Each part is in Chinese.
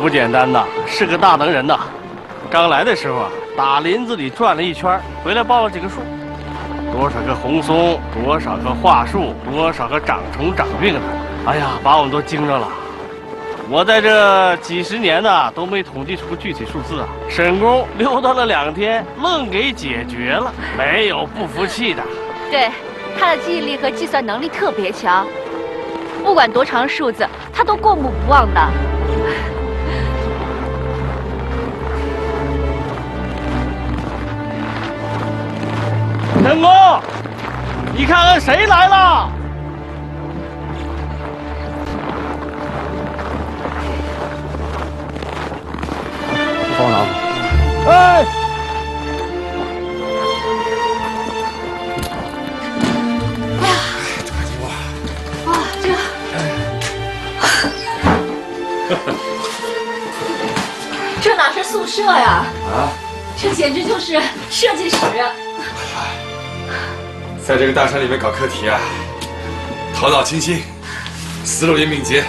不简单呐，是个大能人呐。刚来的时候啊，打林子里转了一圈，回来报了几个数：多少棵红松，多少棵桦树，多少个长虫长病的。哎呀，把我们都惊着了。我在这几十年呢，都没统计出具体数字啊。沈工溜达了2天，愣给解决了，没有不服气的。对，他的记忆力和计算能力特别强，不管多长数字，他都过目不忘的。沈工，你看看谁来了？帮我拿。哎！哎呀！哇，这哪是宿舍呀？啊！这简直就是设计室。在这个大山里面搞课题啊，头脑清新，思路也敏捷。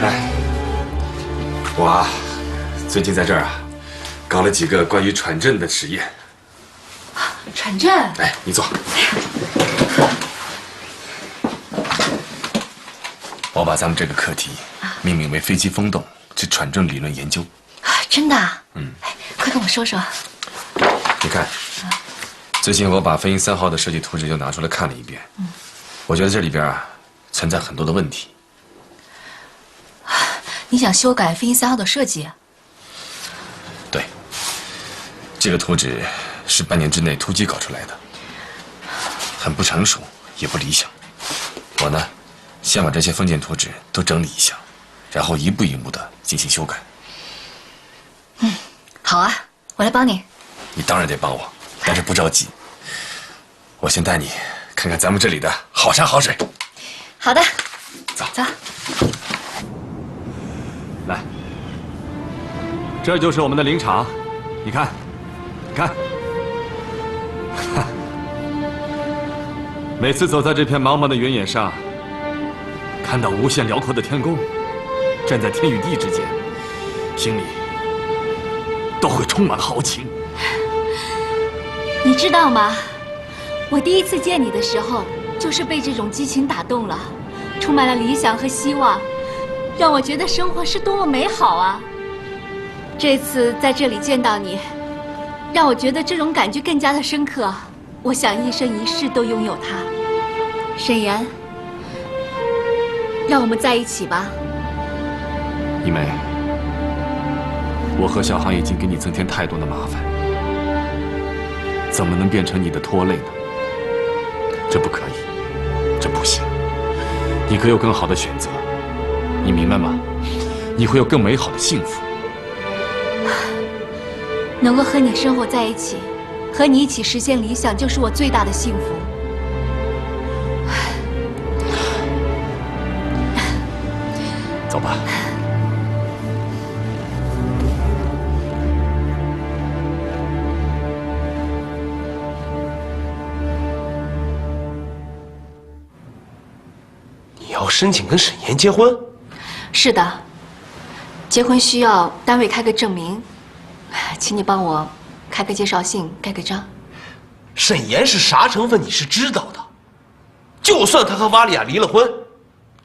哎，我啊，最近在这儿啊，搞了几个关于传阵的实验。传阵？哎，你坐。我把咱们这个课题命名为“飞机风洞之传阵理论研究”。真的？嗯。哎，快跟我说说。你看，最近我把飞鹰3号的设计图纸又拿出来看了一遍。我觉得这里边啊存在很多的问题。你想修改飞鹰3号的设计？对，这个图纸是半年之内突击搞出来的，很不成熟，也不理想。我呢，先把这些封建图纸都整理一下，然后一步一步的进行修改。好啊，我来帮你。你当然得帮我，但是不着急。我先带你看看咱们这里的好山好水。好的，走走。来，这就是我们的林场，你看，你看，每次走在这片茫茫的原野上，看到无限辽阔的天空，站在天与地之间，心里都会充满豪情。你知道吗？我第一次见你的时候，就是被这种激情打动了，充满了理想和希望，让我觉得生活是多么美好啊！这次在这里见到你，让我觉得这种感觉更加的深刻。我想一生一世都拥有它。沈岩，让我们在一起吧。一梅，我和小航已经给你增添太多的麻烦。怎么能变成你的拖累呢？这不可以，这不行。你可有更好的选择，你明白吗？你会有更美好的幸福。能够和你生活在一起，和你一起实现理想，就是我最大的幸福。走吧。要申请跟沈岩结婚？是的，结婚需要单位开个证明，请你帮我开个介绍信，盖个章。沈岩是啥成分你是知道的，就算他和瓦里亚离了婚，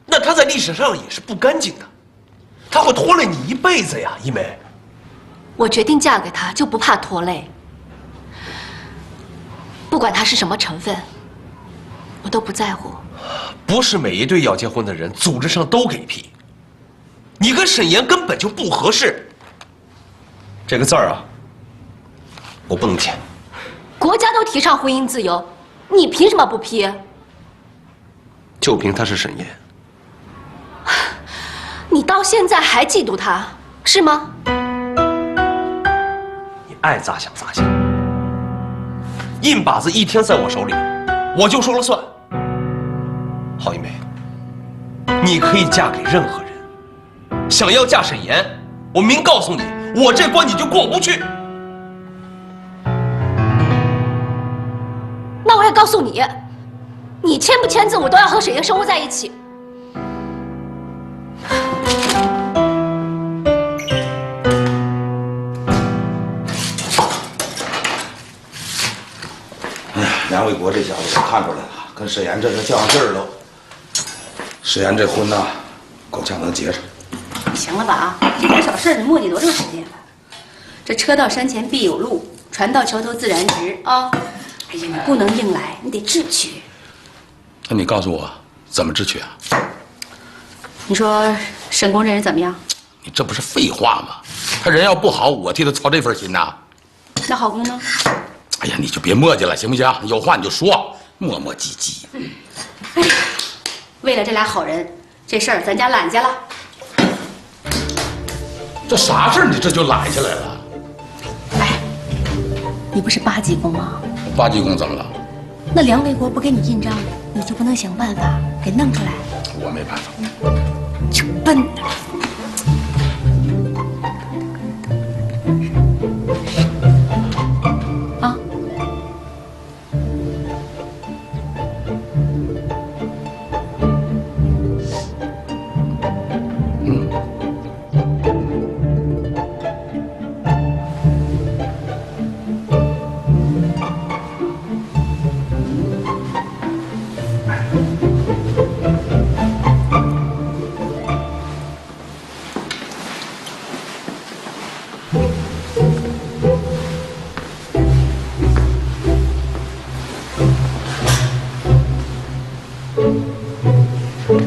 那他在历史上也是不干净的，他会拖累你一辈子呀，一梅。我决定嫁给他，就不怕拖累，不管他是什么成分，我都不在乎。不是每一对要结婚的人组织上都给批，你跟沈岩根本就不合适。这个字儿啊，我不能签。国家都提倡婚姻自由，你凭什么不批？就凭他是沈岩。你到现在还嫉妒他，是吗？你爱咋想咋想，印把子一天在我手里，我就说了算。郝一梅，你可以嫁给任何人，想要嫁沈岩，我明告诉你，我这关你就过不去。那我也告诉你，你签不签字，我都要和沈岩生活在一起。梁卫国这小子也看出来了，跟沈岩这是较上劲儿喽。沈岩这婚呐，够呛能结上。行了吧啊，这点小事你磨叽多长时间了？这车到山前必有路，船到桥头自然直啊！哎呀，你不能硬来，你得智取。那你告诉我怎么智取啊？你说沈公这人怎么样？你这不是废话吗？他人要不好，我替他操这份心呐。那郝公呢？哎呀，你就别磨叽了，行不行？有话你就说，磨磨唧唧。哎呀，为了这俩好人，这事儿咱家揽下了。这啥事儿你这就揽下来了？哎，你不是8级公吗？八级公怎么了？那梁卫国不给你印章，你就不能想办法给弄出来？我没办法。这笨的。啊！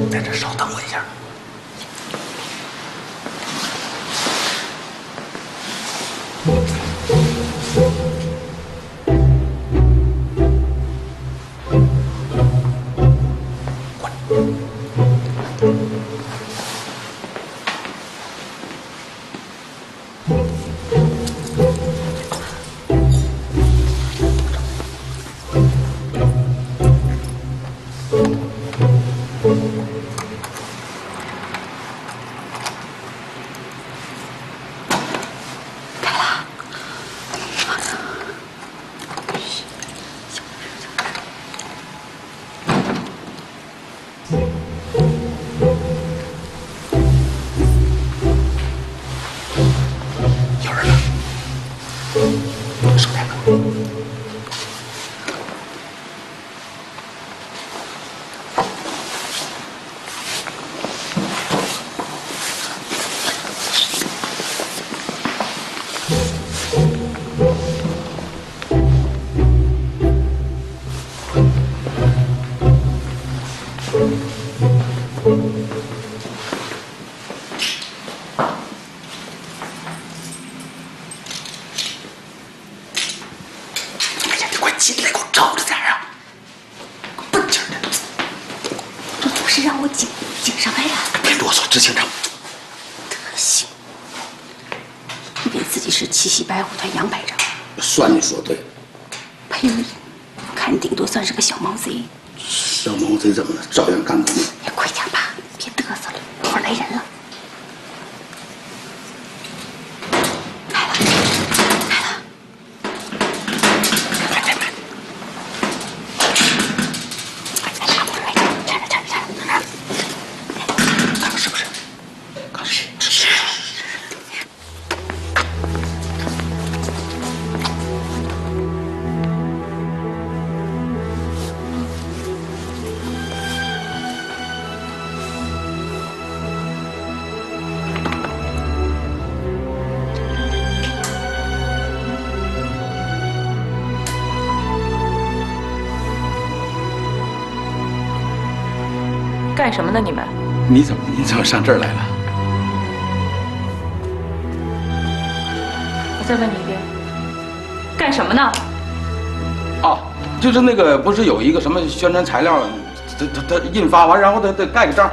在这稍等我一下。有人了，手电呢？进来，给我照着点啊！笨劲儿的，这不是让我警上来了？别啰嗦，执行长。德行，以为自己是七喜白虎团杨排长。算你说对。呸！我看你顶多算是个小毛贼。小毛贼怎么了？照样干活。你快点吧，别嘚瑟了，一会儿来人了。来了，来了。看看是不是？看是。干什么呢？你们？你怎么上这儿来了？我再问你一遍，干什么呢？哦，就是那个，不是有一个什么宣传材料，他印发完，然后他盖个章。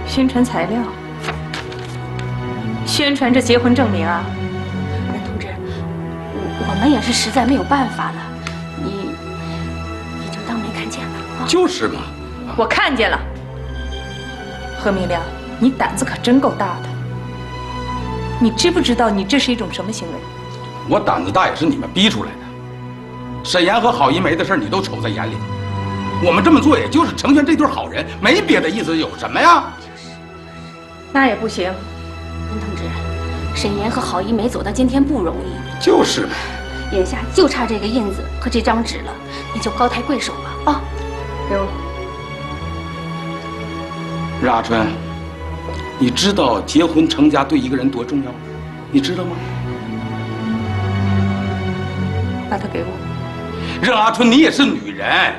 宣传材料？宣传这结婚证明啊？同志，我们也是实在没有办法了，你就当没看见了啊。就是嘛。我看见了。何明亮，你胆子可真够大的。你知不知道你这是一种什么行为？我胆子大也是你们逼出来的。沈岩和郝一梅的事你都瞅在眼里，我们这么做也就是成全这对好人，没别的意思，有什么呀？那也不行。温同志，沈岩和郝一梅走到今天不容易，就是呗。眼下就差这个印子和这张纸了，你就高抬贵手吧啊！给我。任阿春，你知道结婚成家对一个人多重要？你知道吗？把它给我。任阿春，你也是女人，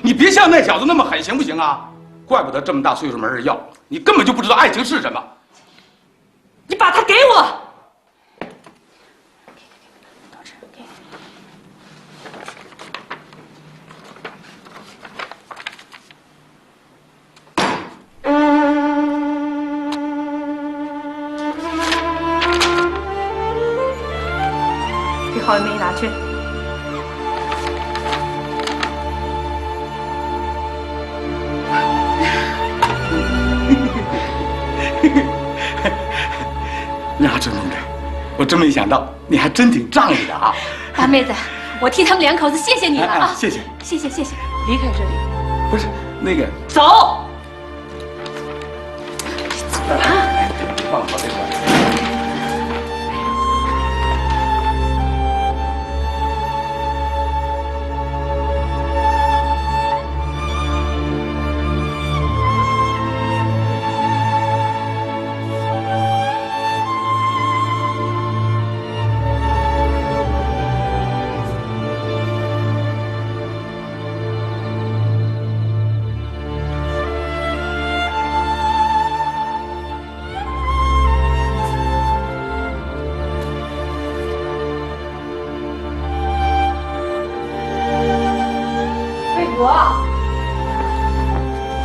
你别像那小子那么狠，行不行啊？怪不得这么大岁数没人要，你根本就不知道爱情是什么。你把它给我。给郝一梅拿去。任阿春同志，我真没想到你还真挺仗义的啊！大妹子，我替他们两口子谢谢你了啊！谢谢，谢谢，谢谢。离开这里。不是那个，走。走啊！放好这块。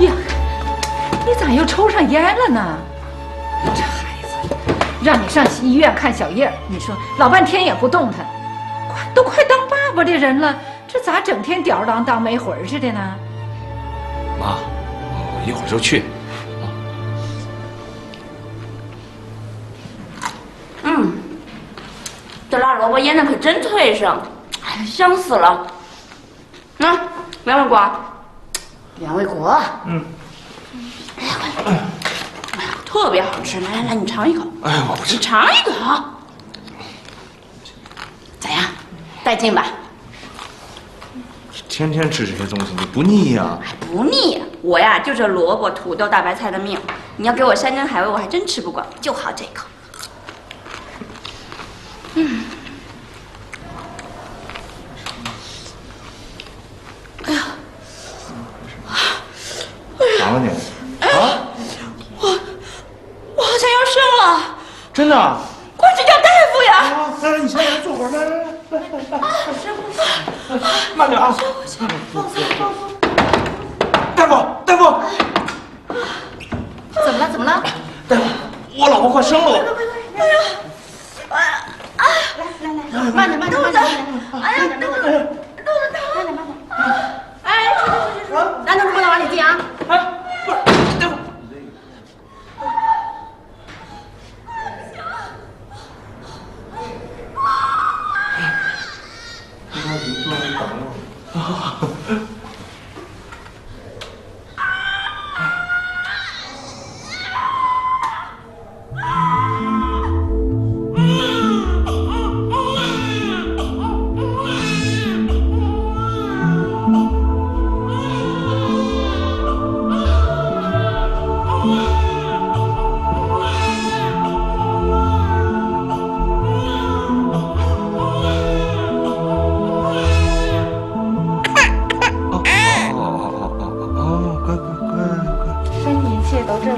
呀，你咋又抽上烟了呢？这孩子，让你上医院看小叶，你说老半天也不动弹，快当爸爸的人了，这咋整天吊儿郎当没魂似的呢？妈，我一会儿就去。这辣萝卜腌的可真脆生，哎，香死了。两味果，两位国，哎呀，快！哎呀，特别好吃，来，你尝一口。哎，我不吃。你尝一口，咋样？带劲吧？天天吃这些东西，你不腻呀？哎，不腻。我呀，就这萝卜、土豆、大白菜的命。你要给我山珍海味，我还真吃不惯，就好这口。哎呀！咋了你？啊？我好像要生了，真的？快去叫大夫呀！来，你先来坐会儿，来，慢点啊！大夫，怎么了？大夫，我老婆快生了。慢点，肚子，哎呀，肚子疼！哎，去，男同志不能往里进啊！不是，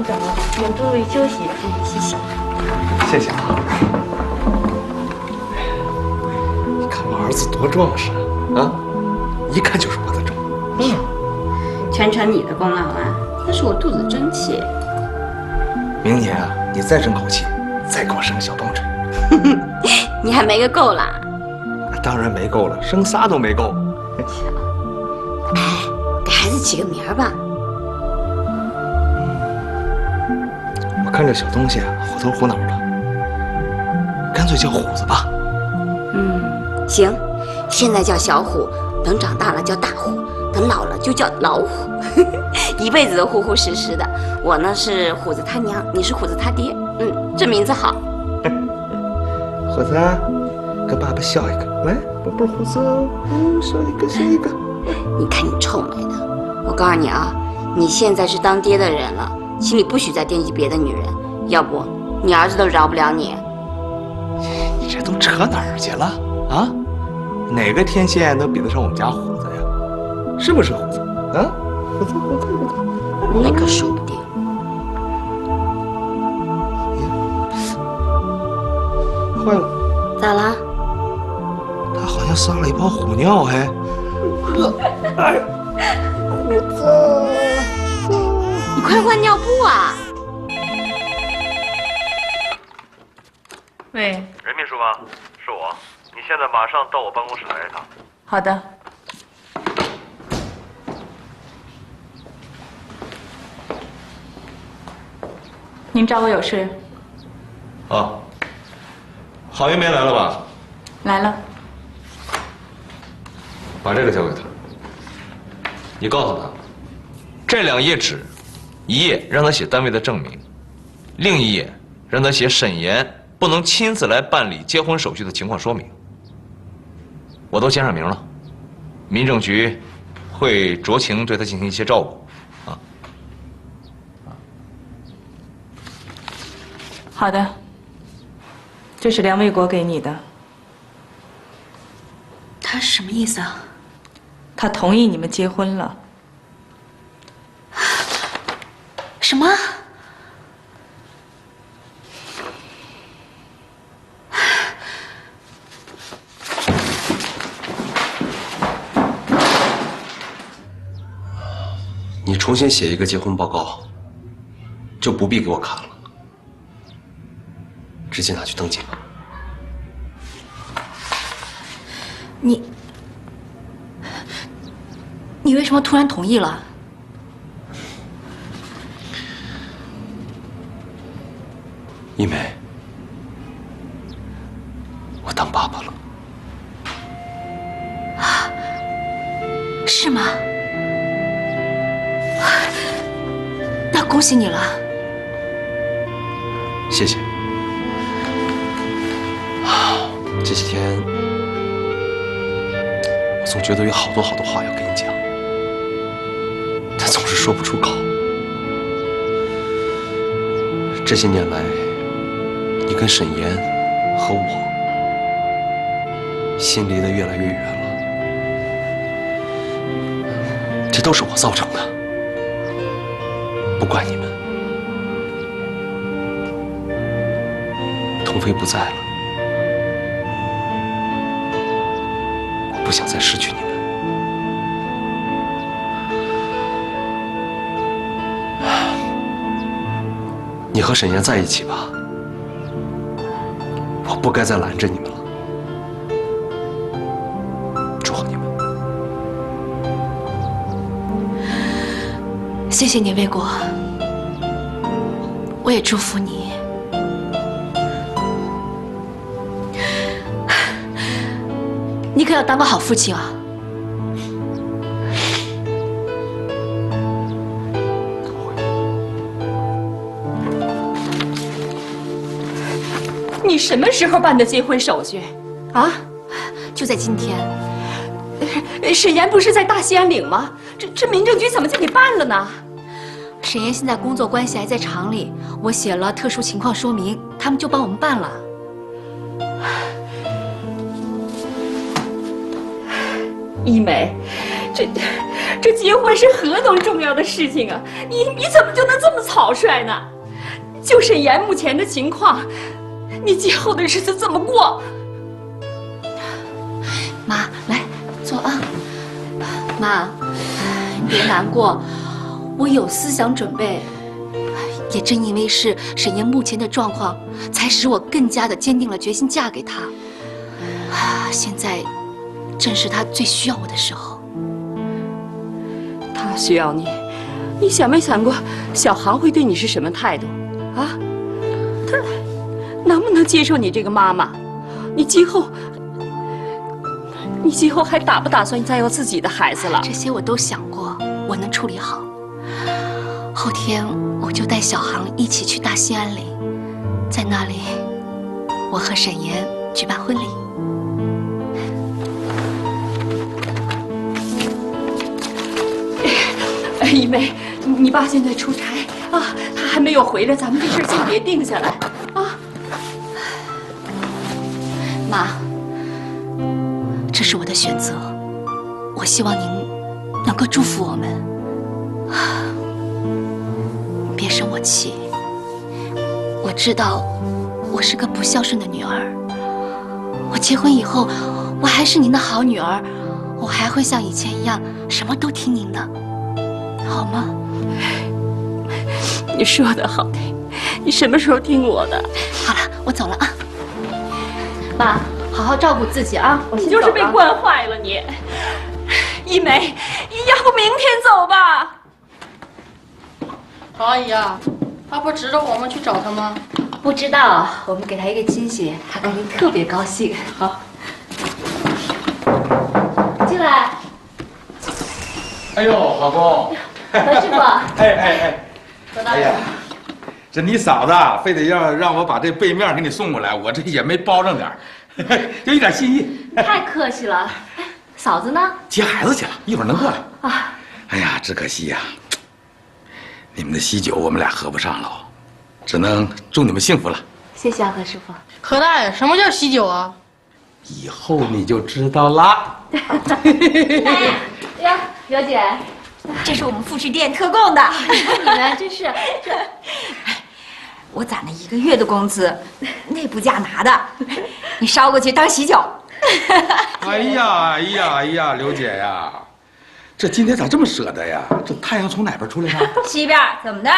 大夫。请注意休息，谢谢。谢谢啊！你看我儿子多壮实啊，一看就是我的种。全程你的功劳啊，那是我肚子争气。明年啊，你再争口气，再给我生个小同志。你还没个够啦？当然没够了，生仨都没够。哎，给孩子起个名儿吧。我看这小东西啊，虎头虎脑的，干脆叫虎子吧。行，现在叫小虎，等长大了叫大虎，等老了就叫老虎。一辈子都呼呼实实的。我呢是虎子他娘，你是虎子他爹。这名字好。虎子，跟爸爸笑一个，来，宝贝虎子，笑一个，笑一个。你看你臭美的，我告诉你啊，你现在是当爹的人了，心里不许再惦记别的女人，要不你儿子都饶不了你。你这都扯哪儿去了啊？哪个天线都比得上我们家虎子呀？是不是虎子啊？虎子，虎子，虎子。那可说不定。坏了，咋啦？他好像撒了一泡虎尿，还。哎，虎子，你快换尿布啊！喂，任秘书吗？是我。你现在马上到我办公室来一趟。好的。您找我有事？啊，郝云梅来了吧？来了。把这个交给他。你告诉他，这2页纸，一页让他写单位的证明，另一页让他写沈岩不能亲自来办理结婚手续的情况说明。我都签上名了，民政局会酌情对他进行一些照顾。好的。这是梁卫国给你的。他什么意思啊？他同意你们结婚了。什么？你重新写一个结婚报告，就不必给我看了，直接拿去登记吧。你为什么突然同意了？一梅，我当爸爸了。是吗？那恭喜你了。谢谢。这几天我总觉得有好多好多话要跟你讲，但总是说不出口。这些年来，你跟沈岩和我心离得越来越远了，这都是我造成的，不怪你们。童飞不在了，我不想再失去你们。你和沈岩在一起吧，我不该再拦着你们了。祝贺你们！谢谢你，卫国，我也祝福你。你可要当个好父亲啊！你什么时候办的结婚手续？啊？就在今天。沈岩不是在大兴安岭吗？这民政局怎么就给办了呢？沈岩现在工作关系还在厂里，我写了特殊情况说明，他们就帮我们办了。一梅，这结婚是何等重要的事情啊！你怎么就能这么草率呢？就沈岩目前的情况，你今后的日子怎么过？妈，来坐啊。妈，你别难过，我有思想准备。也正因为是沈岩目前的状况，才使我更加的坚定了决心嫁给他。现在正是他最需要我的时候。他需要你，你想没想过小航会对你是什么态度？啊？他能不能接受你这个妈妈？你今后还打不打算再要自己的孩子了？这些我都想过，我能处理好。后天我就带小航一起去大兴安岭，在那里，我和沈岩举办婚礼。一梅，你爸现在出差啊，他还没有回来，咱们这事先别定下来啊。妈，这是我的选择，我希望您能够祝福我们，别生我气。我知道我是个不孝顺的女儿，我结婚以后，我还是您的好女儿，我还会像以前一样，什么都听您的。好吗？你说的好，你什么时候听我的？好了，我走了啊。妈，好好照顾自己啊！我你就是被惯坏了你。一梅，要不明天走吧？阿姨啊，他不知道我们去找他吗？不知道，我们给他一个惊喜，他肯定特别高兴。好，进来。哎呦，老公。何师傅，哎呀，这你嫂子非得要让我把这背面给你送过来，我这也没包上点儿，就一点心意。太客气了。哎，嫂子呢？接孩子去了，一会儿能过来。啊，哎呀，只可惜呀，你们的喜酒我们俩喝不上了，只能祝你们幸福了。谢谢啊，何师傅。何大爷，什么叫喜酒啊？以后你就知道啦。哎呀，表姐。这是我们副食店特供的。你们真是这，我攒了1个月的工资，内部价拿的，你捎过去当喜酒。哎呀，刘姐呀，这今天咋这么舍得呀？这太阳从哪边出来的？西边，怎么的？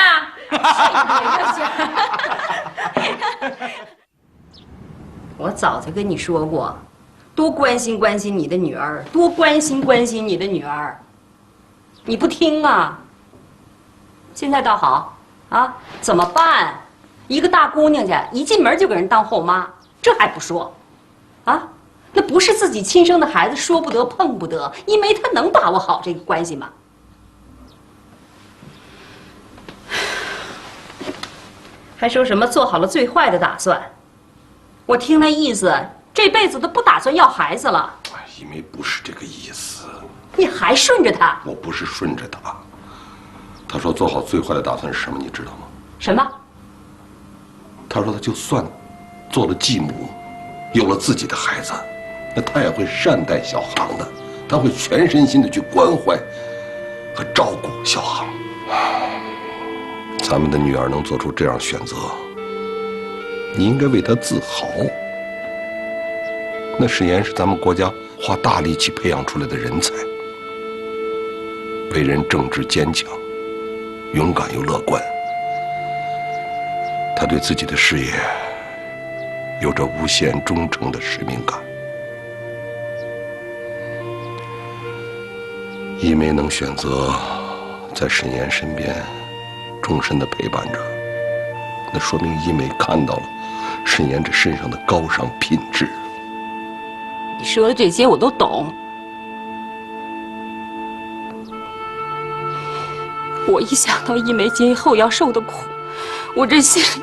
我早就跟你说过，多关心关心你的女儿，多关心关心你的女儿。你不听啊！现在倒好啊，怎么办？一个大姑娘家一进门就给人当后妈，这还不说，啊，那不是自己亲生的孩子，说不得碰不得。一梅她能把握好这个关系吗？还说什么做好了最坏的打算？我听那意思，这辈子都不打算要孩子了。一梅不是这个意思。你还顺着他？我不是顺着他。他说做好最坏的打算是什么？你知道吗？什么？他说他就算做了继母，有了自己的孩子，那他也会善待小航的，他会全身心的去关怀和照顾小航。咱们的女儿能做出这样选择，你应该为她自豪。那沈岩是咱们国家花大力气培养出来的人才。为人正直坚强，勇敢又乐观。他对自己的事业有着无限忠诚的使命感。一梅能选择在沈岩身边终身的陪伴着，那说明一梅看到了沈岩这身上的高尚品质。你说的这些我都懂。我一想到一梅今后要受的苦，我这心里……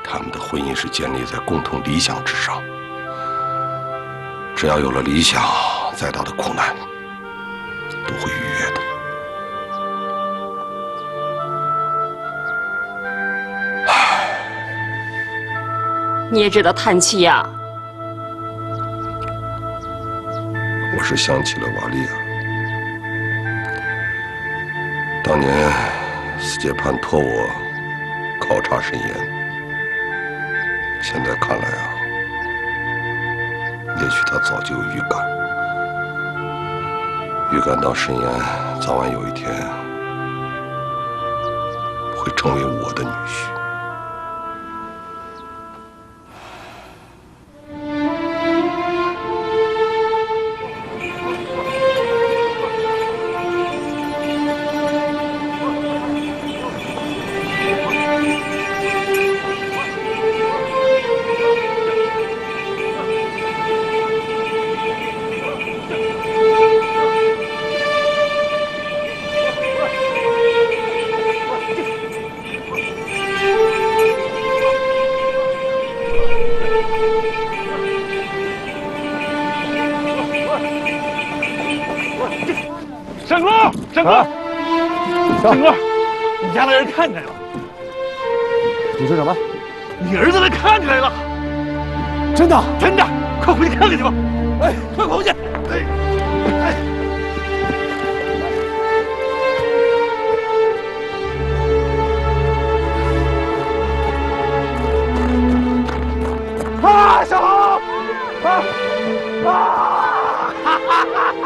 他们的婚姻是建立在共同理想之上。只要有了理想，再大的苦难都会逾越的。你也知道叹气呀。我是想起了瓦利亚。当年斯捷潘托我考察沈岩，现在看来啊，也许他早就有预感，预感到沈岩早晚有一天会成为我的女婿。张哥，张哥，你家的人看见来了。你说什么？你儿子被看见来了。真的？真的，快回去看看去吧。哎，快回去！哎，哎。啊，小豪！啊！啊！哈哈哈哈！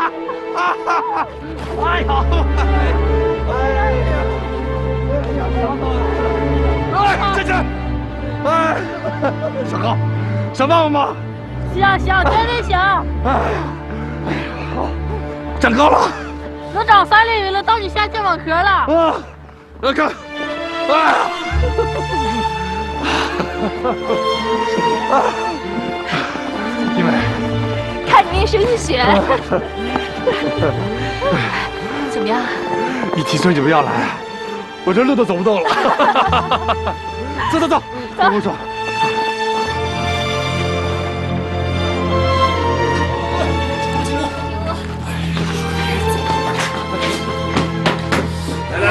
哈哈哈！哎呀！哎呀！哎，这是！哎，小豪，想爸爸吗？想，真的想。哎，好，长高了。都长3厘米了，到你下肩膀壳了。啊，来看，哎呀！一梅，看你那身子血，怎么样？一提春酒要来，我这路都走不动了。走，跟我说。来，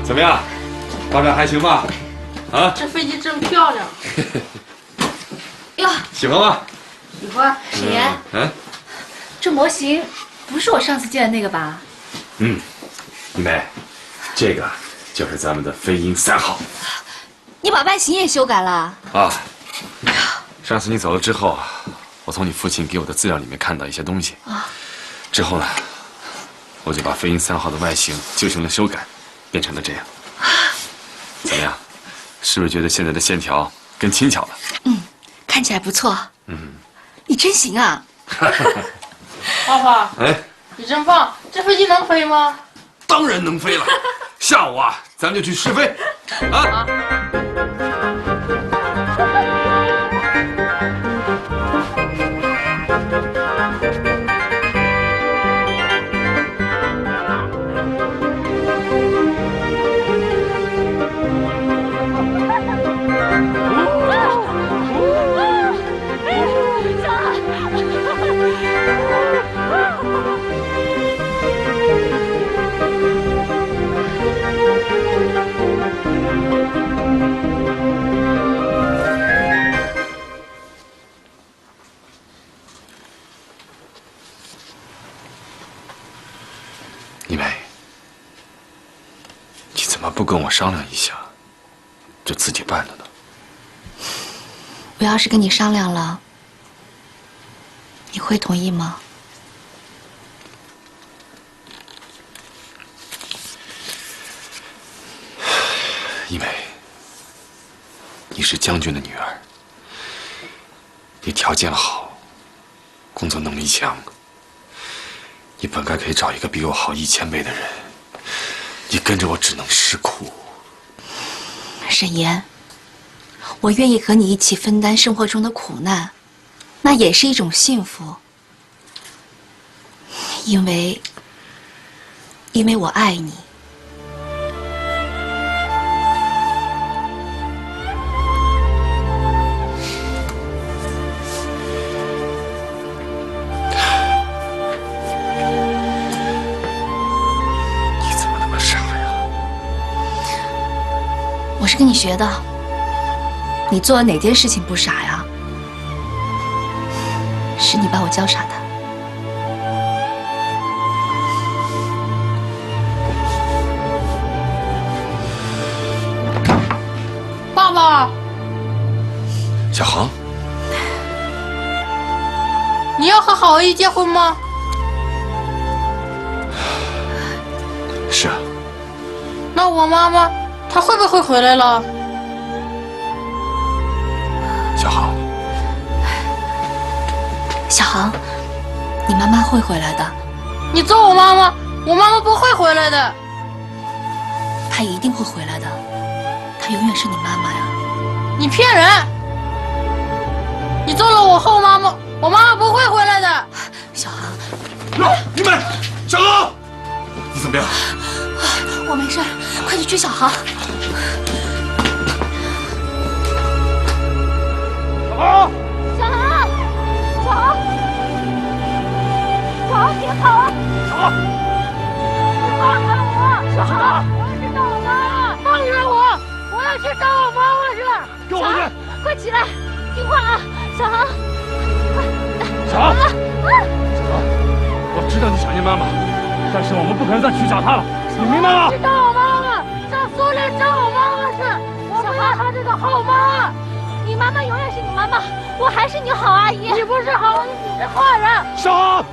怎么样？发展还行吧？啊？这飞机真漂亮。哟，喜欢吗？喜欢。沈岩，这模型不是我上次见的那个吧？一梅，这个就是咱们的飞鹰3号。你把外形也修改了？啊，上次你走了之后，我从你父亲给我的资料里面看到一些东西啊，之后呢，我就把飞鹰3号的外形进行了修改，变成了这样。怎么样？是不是觉得现在的线条更轻巧了？看起来不错。你真行啊！爸爸，哎，你真棒！这飞机能飞吗？当然能飞了。下午啊，咱们就去试飞。啊！一梅，你怎么不跟我商量一下，就自己办了呢？我要是跟你商量了，你会同意吗？一梅，你是将军的女儿，你条件好，工作能力强，你本该可以找一个比我好1000倍的人，你跟着我只能吃苦。沈岩，我愿意和你一起分担生活中的苦难，那也是一种幸福。因为我爱你。你怎么那么傻呀？我是跟你学的。你做了哪件事情不傻呀？是你把我教傻的。爸爸，小航，你要和郝一结婚吗？是啊。那我妈妈她会不会回来了？小航，小航，你妈妈会回来的。你揍我妈妈，我妈妈不会回来的。她一定会回来的，她永远是你妈妈呀。你骗人！你揍了我后妈妈，我妈妈不会回来的。小航，你们，小航，你怎么样？我没事，快去追小航。啊！小航，小航，小航，别跑啊！好，放开我！小航，我要去找我妈妈！放开我！我要去找我妈妈去！跟我回去！快起来，听话啊，小航！小航，我知道你想念妈妈，但是我们不可能再去找她了，你明白吗？去找我妈妈，上苏联找我妈妈去！我不要她这个后妈！你妈妈永远是你妈妈，我还是你好阿姨。你不是好阿姨，你是坏人！小航，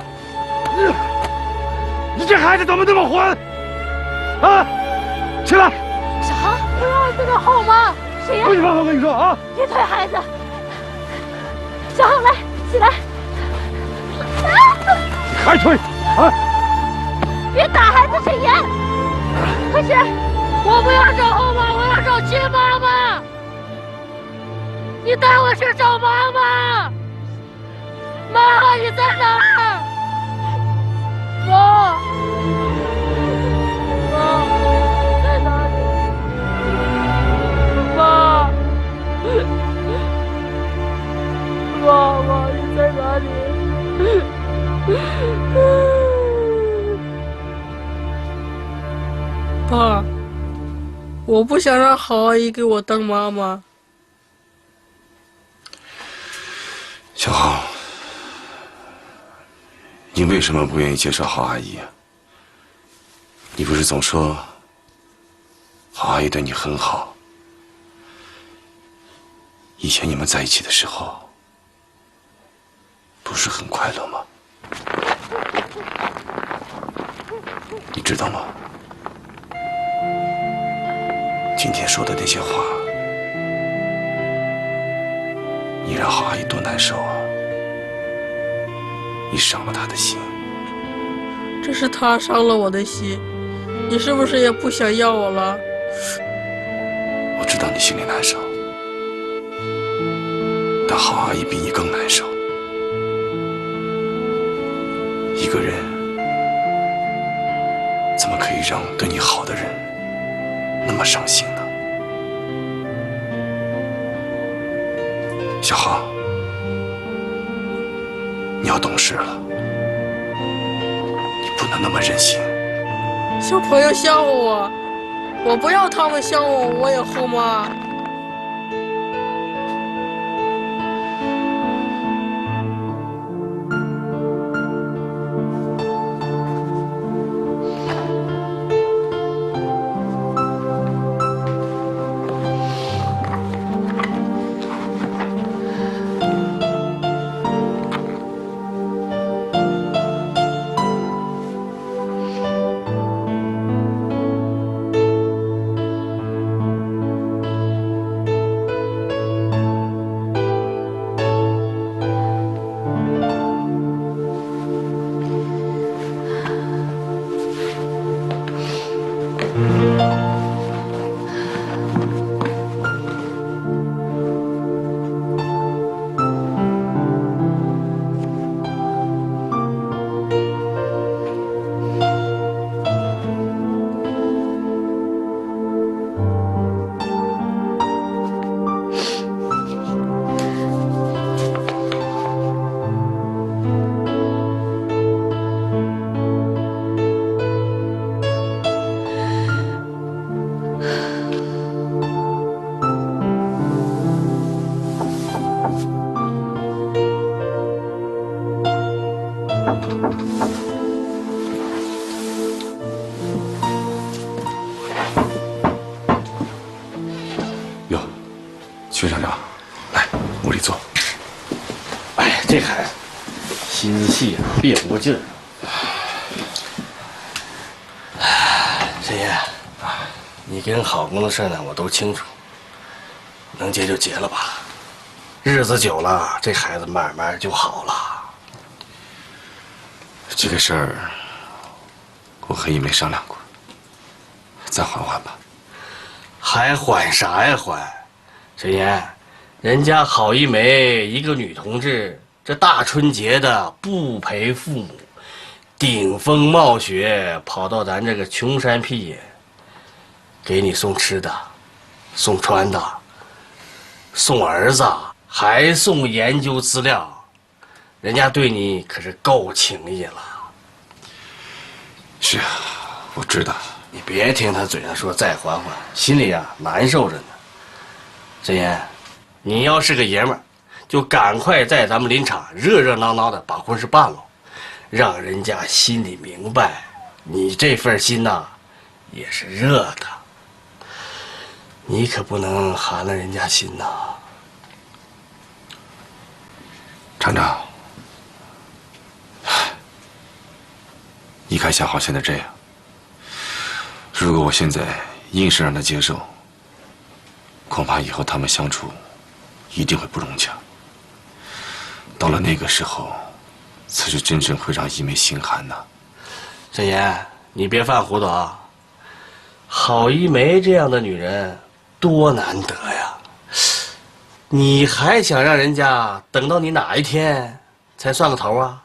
你这孩子怎么那么混？啊，起来！小航，不要这个后妈！谁呀？没办法，我跟你说啊，别推孩子。小航，来，起来！你还推啊！别打孩子，沈岩，快起来！我不要找后妈，我要找亲妈妈！你带我去找妈妈！妈，你在哪儿？妈，妈，你在哪里？妈，妈妈，你在哪里？爸，我不想让郝阿姨给我当妈妈。小浩，你为什么不愿意接受郝阿姨啊？你不是总说郝阿姨对你很好？以前你们在一起的时候，不是很快乐吗？你知道吗？今天说的那些话，你让郝阿姨多难受啊！你伤了她的心。这是她伤了我的心，你是不是也不想要我了？我知道你心里难受，但郝阿姨比你更难受。一个人怎么可以让对你好的人那么伤心呢？小浩，你要懂事了，你不能那么任性。小朋友笑话我，我不要他们笑话我，我也后妈。哟，薛厂长，来屋里坐。哎，这孩子心思细啊，憋不过劲儿。沈岩，你跟郝公的事呢，我都清楚，能结就结了吧。日子久了，这孩子慢慢就好了。这个事儿，我和一梅商量过，再缓缓吧。还缓啥呀缓？沈岩，人家郝一梅一个女同志，这大春节的不陪父母，顶风冒雪跑到咱这个穷山僻野，给你送吃的，送穿的，送儿子，还送研究资料，人家对你可是够情谊了。是啊，我知道。你别听他嘴上说再缓缓，心里呀难受着呢。真言，你要是个爷们儿，就赶快在咱们林场热热闹闹的把婚事办了，让人家心里明白，你这份心呐，也是热的。你可不能寒了人家心呐。厂长，你看小豪现在这样，如果我现在硬是让他接受，恐怕以后他们相处一定会不融洽。到了那个时候，才是真正会让一梅心寒呐。真言，你别犯糊涂啊！郝一梅这样的女人多难得呀，你还想让人家等到你哪一天才算个头啊？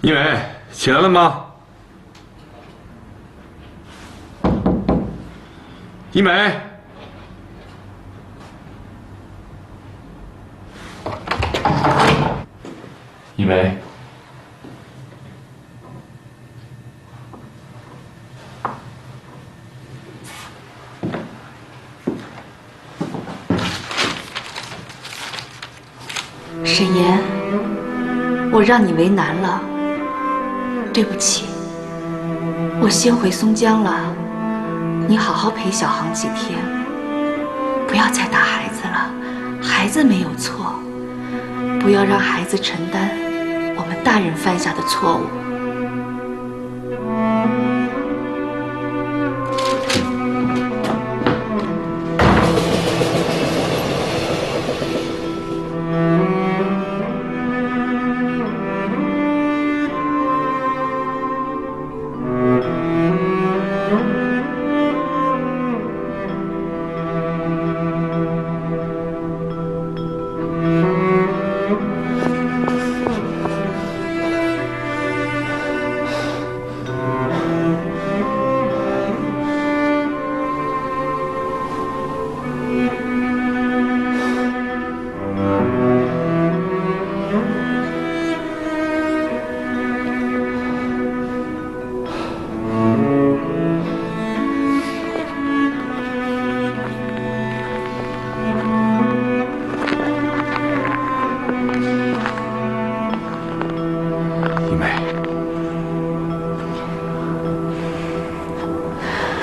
一梅，起来了吗？一梅，一梅，沈岩，我让你为难了。对不起，我先回松江了，你好好陪小航几天，不要再打孩子了，孩子没有错，不要让孩子承担我们大人犯下的错误。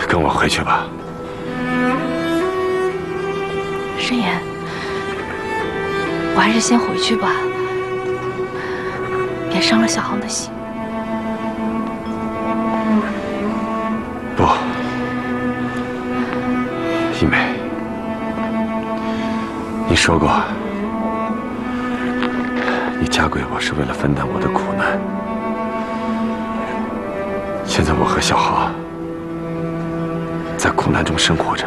跟我回去吧。沈岩，我还是先回去吧，别伤了小航的心。不，一梅，你说过，你嫁给我是为了分担我的苦难。现在我和小航在苦难中生活着，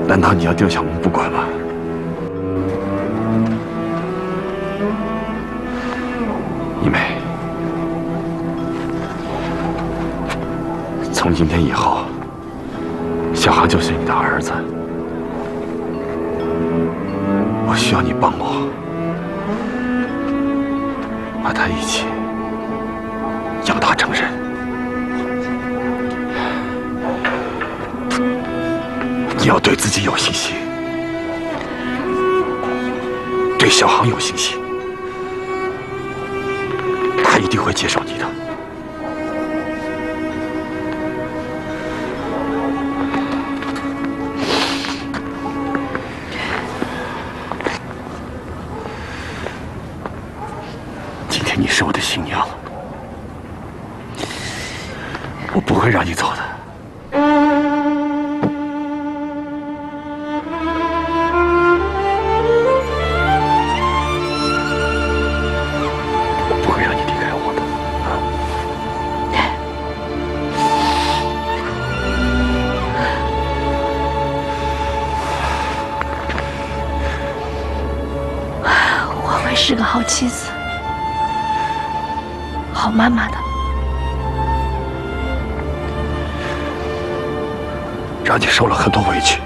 难道你要丢下我们不管吗？一梅，从今天以后，小航就是你的儿子，我需要你帮我，把他一起养大成人。你要对自己有信心，对小航有信心，他一定会接受你的。今天你是我的新娘，我不会让你走的。是个好妻子，好妈妈的。让你受了很多委屈。